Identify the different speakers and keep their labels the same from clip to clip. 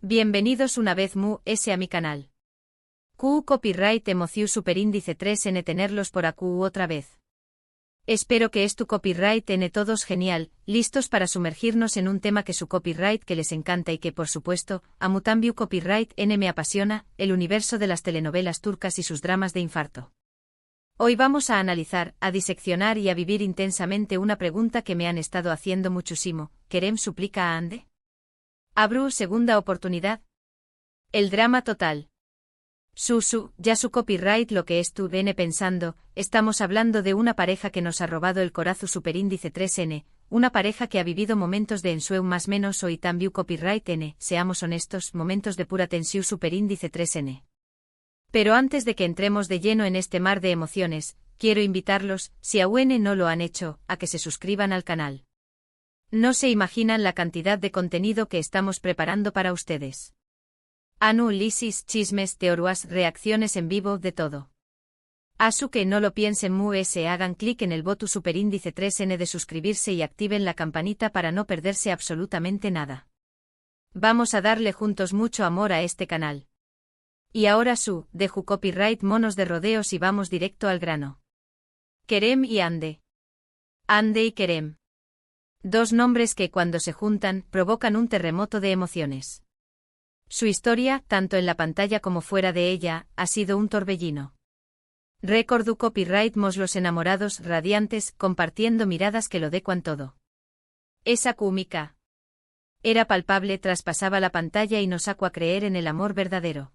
Speaker 1: Bienvenidos una vez mu a mi canal. Q Copyright Emociu Superíndice 3N tenerlos por AQ otra vez. Espero que es tu copyright N todos genial, listos para sumergirnos en un tema que su copyright que les encanta y que por supuesto, a Mutambiu Copyright N me apasiona, el universo de las telenovelas turcas y sus dramas de infarto. Hoy vamos a analizar, a diseccionar y a vivir intensamente una pregunta que me han estado haciendo muchísimo. ¿Kerem suplica a Hande? Abru segunda oportunidad. El drama total. Ya su copyright lo que viene pensando, estamos hablando de una pareja que nos ha robado el corazu superíndice 3N, una pareja que ha vivido momentos de ensueu más menos hoy también copyright N, seamos honestos, momentos de pura tensión superíndice 3N. Pero antes de que entremos de lleno en este mar de emociones, quiero invitarlos, si aún no lo han hecho, a que se suscriban al canal. No se imaginan la cantidad de contenido que estamos preparando para ustedes. Análisis, chismes, teorías, reacciones en vivo, de todo. Asu que no lo piensen hagan clic en el botón superíndice 3N de suscribirse y activen la campanita para no perderse absolutamente nada. Vamos a darle juntos mucho amor a este canal. Y ahora dejo copyright monos de rodeos y vamos directo al grano. Kerem y Hande. Hande y Kerem. Dos nombres que cuando se juntan, provocan un terremoto de emociones. Su historia, tanto en la pantalla como fuera de ella, ha sido un torbellino. Recordu copyright los enamorados, radiantes, compartiendo miradas que lo decuan todo. Esa química era palpable, traspasaba la pantalla y nos sacó a creer en el amor verdadero.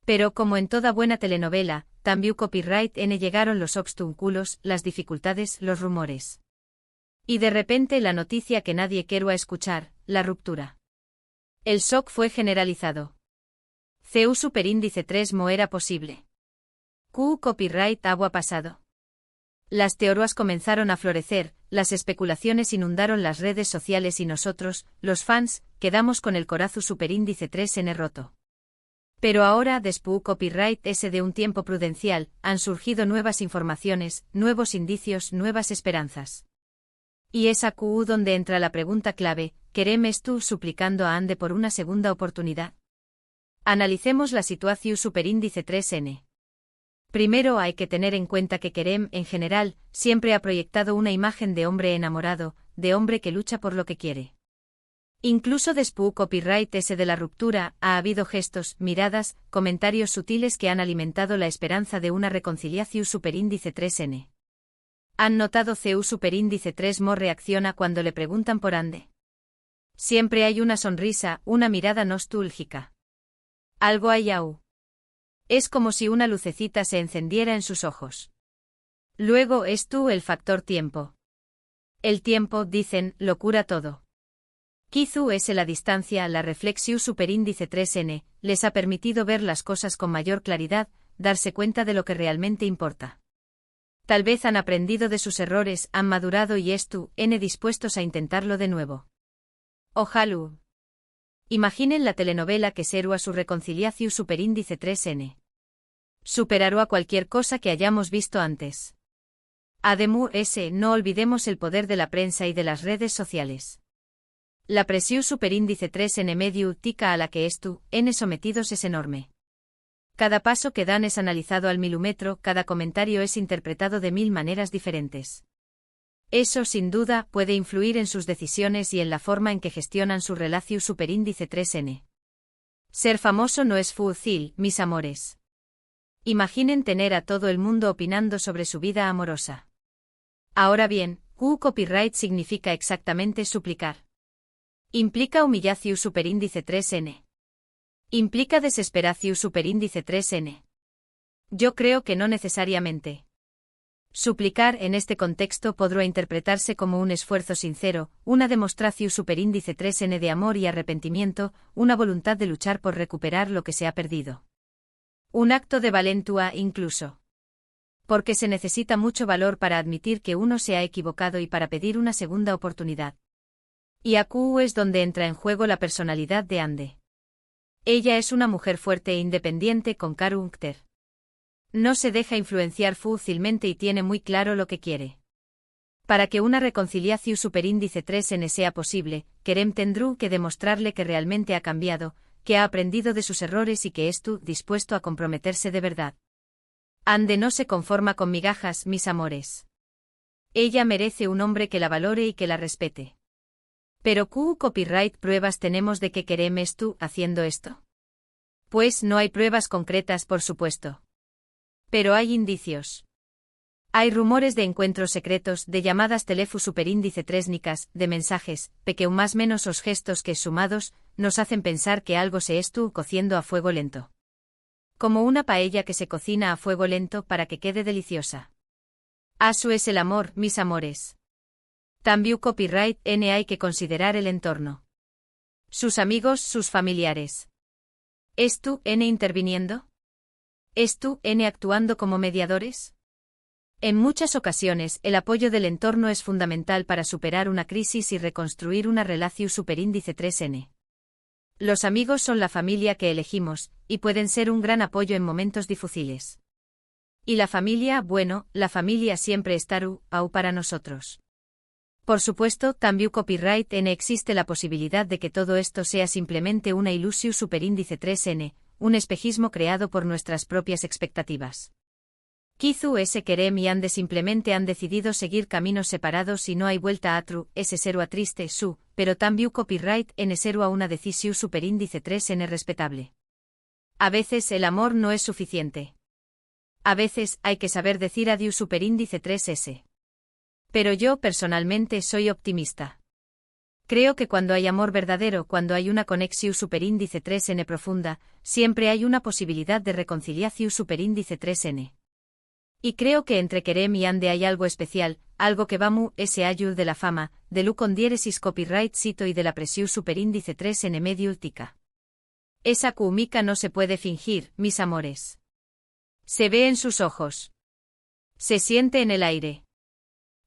Speaker 1: Pero como en toda buena telenovela, también copyright N llegaron los obstáculos, las dificultades, los rumores. Y de repente la noticia que nadie quiero escuchar, la ruptura. El shock fue generalizado. CU superíndice 3 mo era posible. Q copyright agua pasado. Las teorías comenzaron a florecer, las especulaciones inundaron las redes sociales y nosotros, los fans, quedamos con el corazu superíndice 3N roto. Pero ahora, después copyright S de un tiempo prudencial, han surgido nuevas informaciones, nuevos indicios, nuevas esperanzas. Y es AQ donde entra la pregunta clave, ¿Kerem tú suplicando a Hande por una segunda oportunidad? Analicemos la situación superíndice 3N. Primero hay que tener en cuenta que Kerem, en general, siempre ha proyectado una imagen de hombre enamorado, de hombre que lucha por lo que quiere. Incluso después copyright S de la ruptura, ha habido gestos, miradas, comentarios sutiles que han alimentado la esperanza de una reconciliación superíndice 3N. ¿Han notado CU superíndice 3 mo reacciona cuando le preguntan por Hande? Siempre hay una sonrisa, una mirada nostálgica. Algo hay aún. Es como si una lucecita se encendiera en sus ojos. Luego es el factor tiempo. El tiempo, dicen, lo cura todo. Kizu es la distancia, la reflexión superíndice 3N, les ha permitido ver las cosas con mayor claridad, darse cuenta de lo que realmente importa. Tal vez han aprendido de sus errores, han madurado y N dispuestos a intentarlo de nuevo. Ojalá. Imaginen la telenovela que será su reconciliación superíndice 3N. Superará a cualquier cosa que hayamos visto antes. Además, no olvidemos el poder de la prensa y de las redes sociales. La presión superíndice 3N medio tica a la que N sometidos es enorme. Cada paso que dan es analizado al milímetro, cada comentario es interpretado de 1000 maneras diferentes. Eso, sin duda, puede influir en sus decisiones y en la forma en que gestionan su relación superíndice 3N. Ser famoso no es fácil, mis amores. Imaginen tener a todo el mundo opinando sobre su vida amorosa. Ahora bien, Q copyright significa exactamente suplicar. Implica humillación superíndice 3N. ¿Implica desesperación superíndice 3N? Yo creo que no necesariamente. Suplicar en este contexto podrá interpretarse como un esfuerzo sincero, una demostración superíndice 3N de amor y arrepentimiento, una voluntad de luchar por recuperar lo que se ha perdido. Un acto de valentía incluso. Porque se necesita mucho valor para admitir que uno se ha equivocado y para pedir una segunda oportunidad. Y AQ es donde entra en juego la personalidad de Hande. Ella es una mujer fuerte e independiente con carácter. No se deja influenciar fácilmente y tiene muy claro lo que quiere. Para que una reconciliación superíndice 3N sea posible, Kerem tendrá que demostrarle que realmente ha cambiado, que ha aprendido de sus errores y que estuvo dispuesto a comprometerse de verdad. Ande no se conforma con migajas, mis amores. Ella merece un hombre que la valore y que la respete. Pero ¿qué copyright pruebas tenemos de que Kerem estuvo haciendo esto? Pues no hay pruebas concretas, por supuesto. Pero hay indicios. Hay rumores de encuentros secretos, de llamadas teléfono superíndice trésnicas, de mensajes, pequeños más menos os gestos que sumados, nos hacen pensar que algo se estuvo cociendo a fuego lento. Como una paella que se cocina a fuego lento para que quede deliciosa. Asu es el amor, mis amores. También copyright N hay que considerar el entorno. Sus amigos, sus familiares. ¿Es tú N interviniendo? ¿Es tú N actuando como mediadores? En muchas ocasiones, el apoyo del entorno es fundamental para superar una crisis y reconstruir una relación superíndice 3N. Los amigos son la familia que elegimos, y pueden ser un gran apoyo en momentos difíciles. Y la familia, bueno, la familia siempre estará para nosotros. Por supuesto, también copyright N existe la posibilidad de que todo esto sea simplemente una ilusión superíndice 3N, un espejismo creado por nuestras propias expectativas. Kizu ese Kerem y Ande simplemente han decidido seguir caminos separados y no hay vuelta a tru, ese serua triste su, pero también copyright N serua una decisión superíndice 3N respetable. A veces el amor no es suficiente. A veces hay que saber decir adiós superíndice 3S. Pero yo personalmente soy optimista. Creo que cuando hay amor verdadero, cuando hay una conexión superíndice 3N profunda, siempre hay una posibilidad de reconciliación superíndice 3N. Y creo que entre Kerem y Ande hay algo especial, algo que vamos ese ayud de la fama, de lu con diéresis copyright cito y de la presión superíndice 3N medio ultica. Esa química no se puede fingir, mis amores. Se ve en sus ojos. Se siente en el aire.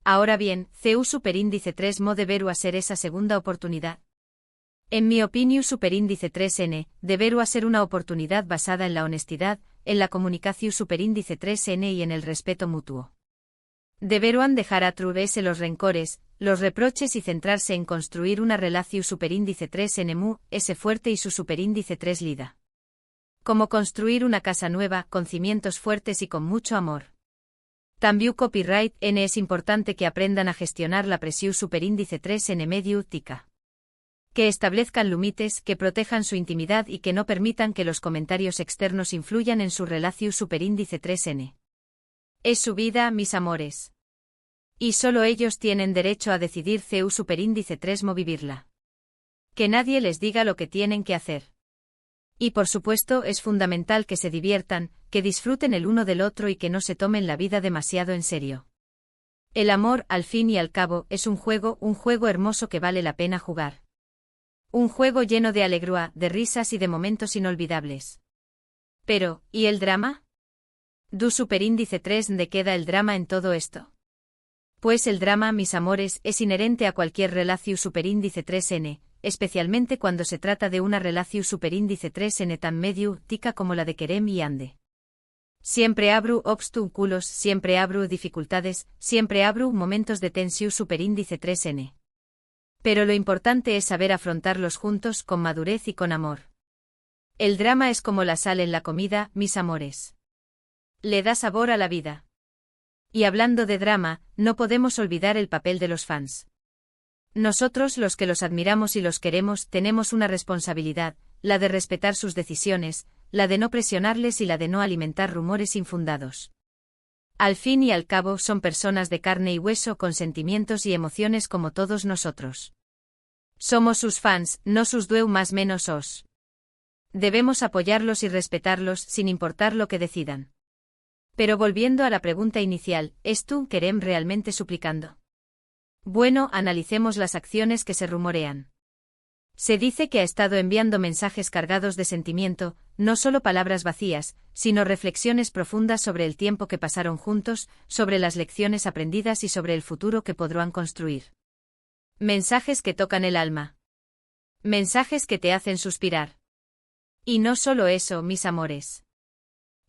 Speaker 1: Ahora bien, CU superíndice 3 mo deberu a ser esa segunda oportunidad. En mi opinión superíndice 3N, deberu a ser una oportunidad basada en la honestidad, en la comunicación superíndice 3N y en el respeto mutuo. Deberuan dejar atrás los rencores, los reproches y centrarse en construir una relación superíndice 3N mu, ese fuerte y su superíndice 3 lida. Como construir una casa nueva, con cimientos fuertes y con mucho amor. También copyright N es importante que aprendan a gestionar la presión superíndice 3N medio útica. Que establezcan límites, que protejan su intimidad y que no permitan que los comentarios externos influyan en su relación superíndice 3N. Es su vida, mis amores. Y solo ellos tienen derecho a decidir CU superíndice 3 mo vivirla. Que nadie les diga lo que tienen que hacer. Y por supuesto es fundamental que se diviertan, que disfruten el uno del otro y que no se tomen la vida demasiado en serio. El amor, al fin y al cabo, es un juego hermoso que vale la pena jugar. Un juego lleno de alegría, de risas y de momentos inolvidables. Pero, ¿y el drama? ¿Du superíndice 3 de queda el drama en todo esto? Pues el drama, mis amores, es inherente a cualquier relación superíndice 3N, especialmente cuando se trata de una relación superíndice 3N tan medio tica como la de Kerem y Ande. Siempre abro obstáculos, siempre abro dificultades, siempre abro momentos de tensión superíndice 3N. Pero lo importante es saber afrontarlos juntos con madurez y con amor. El drama es como la sal en la comida, mis amores. Le da sabor a la vida. Y hablando de drama, no podemos olvidar el papel de los fans. Nosotros, los que los admiramos y los queremos, tenemos una responsabilidad, la de respetar sus decisiones, la de no presionarles y la de no alimentar rumores infundados. Al fin y al cabo son personas de carne y hueso con sentimientos y emociones como todos nosotros. Somos sus fans, no sus dueu más menos os. Debemos apoyarlos y respetarlos sin importar lo que decidan. Pero volviendo a la pregunta inicial, ¿es tú Kerem realmente suplicando? Bueno, analicemos las acciones que se rumorean. Se dice que ha estado enviando mensajes cargados de sentimiento, no solo palabras vacías, sino reflexiones profundas sobre el tiempo que pasaron juntos, sobre las lecciones aprendidas y sobre el futuro que podrán construir. Mensajes que tocan el alma. Mensajes que te hacen suspirar. Y no solo eso, mis amores.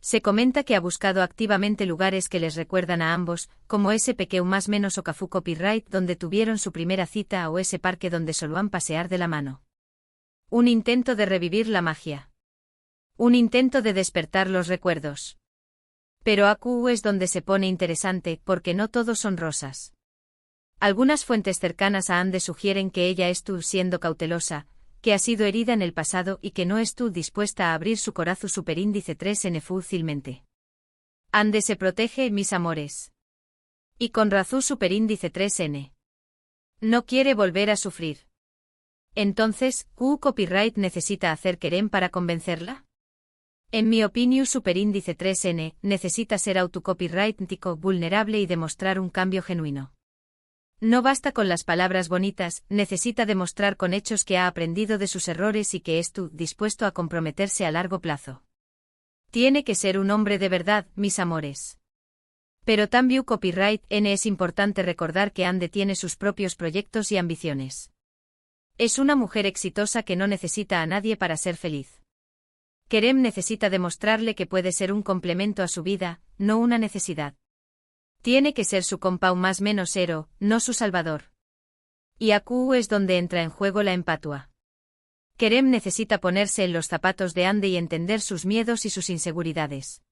Speaker 1: Se comenta que ha buscado activamente lugares que les recuerdan a ambos, como ese pequeño más menos Okafu Copyright donde tuvieron su primera cita o ese parque donde solían pasear de la mano. Un intento de revivir la magia. Un intento de despertar los recuerdos. Pero AQ es donde se pone interesante, porque no todos son rosas. Algunas fuentes cercanas a Ande sugieren que ella estuvo siendo cautelosa, que ha sido herida en el pasado y que no estuvo dispuesta a abrir su corazón superíndice 3N fácilmente. Ande se protege, mis amores. Y con razón superíndice 3N. No quiere volver a sufrir. Entonces, ¿Q copyright necesita hacer querer para convencerla? En mi opinión superíndice 3N necesita ser autocopyrightico vulnerable y demostrar un cambio genuino. No basta con las palabras bonitas, necesita demostrar con hechos que ha aprendido de sus errores y que está dispuesto a comprometerse a largo plazo. Tiene que ser un hombre de verdad, mis amores. Pero también copyright N es importante recordar que Ande tiene sus propios proyectos y ambiciones. Es una mujer exitosa que no necesita a nadie para ser feliz. Kerem necesita demostrarle que puede ser un complemento a su vida, no una necesidad. Tiene que ser su compau más menos héroe, no su salvador. Y AQ es donde entra en juego la empatia. Kerem necesita ponerse en los zapatos de Ande y entender sus miedos y sus inseguridades.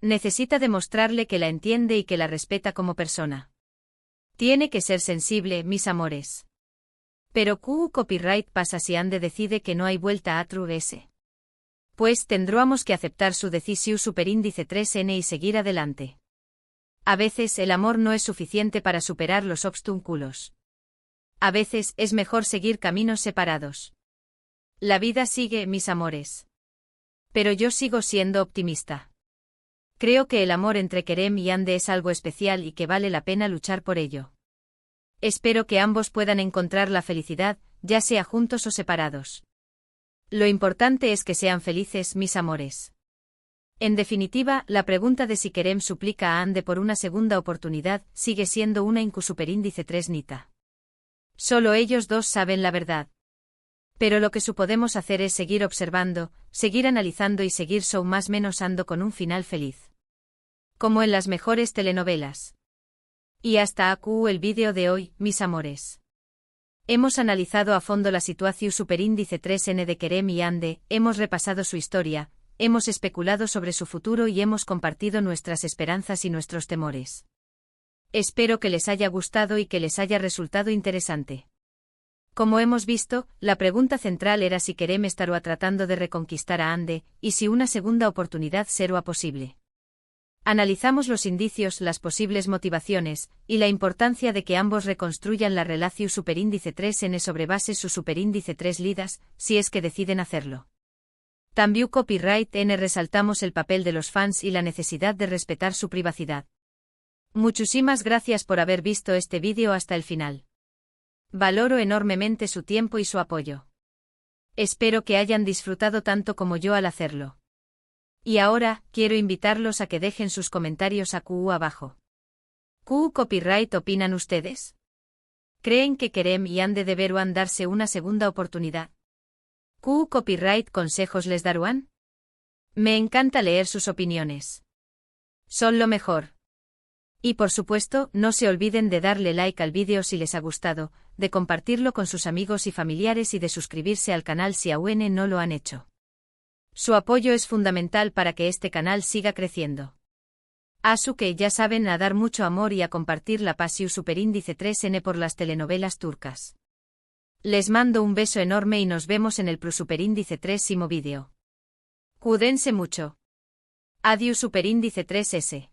Speaker 1: Necesita demostrarle que la entiende y que la respeta como persona. Tiene que ser sensible, mis amores. Pero Q copyright pasa si Ande decide que no hay vuelta a True S. Pues tendremos que aceptar su decisión superíndice 3N y seguir adelante. A veces el amor no es suficiente para superar los obstáculos. A veces es mejor seguir caminos separados. La vida sigue, mis amores. Pero yo sigo siendo optimista. Creo que el amor entre Kerem y Ande es algo especial y que vale la pena luchar por ello. Espero que ambos puedan encontrar la felicidad, ya sea juntos o separados. Lo importante es que sean felices, mis amores. En definitiva, la pregunta de si Kerem suplica a Ande por una segunda oportunidad sigue siendo una superíndice 3 nita. Solo ellos dos saben la verdad. Pero lo que podemos hacer es seguir observando, seguir analizando y seguir más menos ando con un final feliz. Como en las mejores telenovelas. Y hasta aquí el vídeo de hoy, mis amores. Hemos analizado a fondo la situación superíndice 3N de Kerem y Ande, hemos repasado su historia, hemos especulado sobre su futuro y hemos compartido nuestras esperanzas y nuestros temores. Espero que les haya gustado y que les haya resultado interesante. Como hemos visto, la pregunta central era si Kerem estará tratando de reconquistar a Ande, y si una segunda oportunidad será posible. Analizamos los indicios, las posibles motivaciones, y la importancia de que ambos reconstruyan la relación superíndice 3N sobre base su superíndice 3 lidas, si es que deciden hacerlo. También copyright N resaltamos el papel de los fans y la necesidad de respetar su privacidad. Muchísimas gracias por haber visto este vídeo hasta el final. Valoro enormemente su tiempo y su apoyo. Espero que hayan disfrutado tanto como yo al hacerlo. Y ahora, quiero invitarlos a que dejen sus comentarios abajo. ¿Q copyright opinan ustedes? ¿Creen que Kerem y Ande deberán darse una segunda oportunidad? ¿Q copyright consejos les darán? Me encanta leer sus opiniones. Son lo mejor. Y por supuesto, no se olviden de darle like al vídeo si les ha gustado, de compartirlo con sus amigos y familiares y de suscribirse al canal si aún no lo han hecho. Su apoyo es fundamental para que este canal siga creciendo. Así que ya saben a dar mucho amor y a compartir la pasión superíndice 3N por las telenovelas turcas. Les mando un beso enorme y nos vemos en el superíndice 3º vídeo. Cuídense mucho. Adiós superíndice 3S.